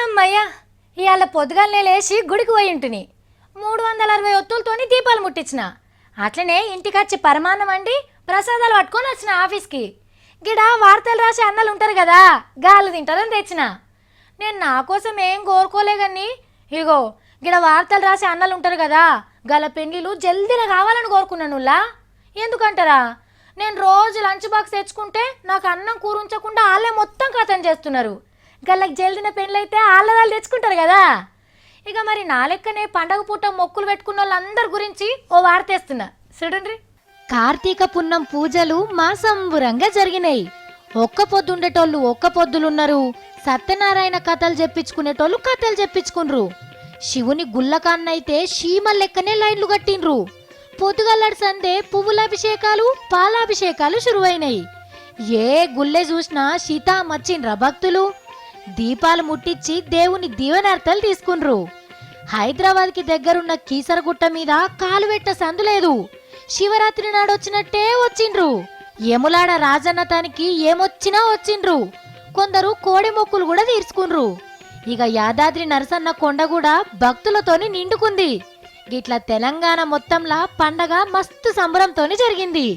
అమ్మయ్యా, ఇవాళ పొద్దుగాలనే లేచి గుడికి పోయి ఉంటుని 360 ఒత్తులతోని దీపాలు ముట్టించిన. అట్లనే ఇంటికొచ్చి పరమాన్నం వండి ప్రసాదాలు పట్టుకొని వచ్చిన ఆఫీస్కి. గిడ వార్తలు రాసే అన్నలు ఉంటారు కదా, గాలు తింటారని తెచ్చిన. నేను నా కోసం ఏం కోరుకోలే కానీ ఇగో గిడ వార్తలు రాసే అన్నలు ఉంటారు కదా, గల పెండ్లిలు జల్దీన కావాలని కోరుకున్నానులా. ఎందుకంటారా, నేను రోజు లంచ్ బాక్స్ తెచ్చుకుంటే నాకు అన్నం కూర ఉంచకుండా వాళ్ళే మొత్తం కథం చేస్తున్నారు. గల్లకి జల్దిన పెళ్ళైతే ఆళ్ళదాలు తెచ్చుకుంటారు కదా. ఇక మరి నా లెక్కనే పండగ పూట మొక్కులు పెట్టుకున్న వాళ్ళందరి గురించి ఓ వార్తేస్తున్నా చూడండి. కార్తీక పున్నం పూజలు మా సంబురంగా జరిగినాయి. ఒక్క పొద్దుండేటోళ్ళు ఒక్క పొద్దులున్నారు, సత్యనారాయణ కథలు చెప్పించుకునేటోళ్ళు కథలు చెప్పించుకున్రు. శివుని గుళ్ళకాన్నైతే షీమల్ లెక్కనే లైన్లు కట్టిండ్రు. పొద్దుగల్లడి సందే పువ్వులాభిషేకాలు పాలాభిషేకాలు శురువైనాయి. ఏ గుళ్ళె చూసినా సీతా మచ్చిండ్రా భక్తులు. దీపాలు ముట్టించి దేవుని దీవెనార్థాలు తీసుకుండ్రు. హైదరాబాద్కి దగ్గరున్న కీసరగుట్ట మీద కాలు పెట్ట సందులేదు. శివరాత్రి నాడు వచ్చినట్టే వచ్చిండ్రు. యములాడ రాజన్నతానికి ఏమొచ్చినా వచ్చిండ్రు. కొందరు కోడి మొక్కులు కూడా తీర్చుకుండ్రు. ఇక యాదాద్రి నరసన్న కొండ కూడా భక్తులతోని నిండుకుంది. గిట్ల తెలంగాణ మొత్తంలా పండగ మస్తు సంబరంతోని జరిగింది.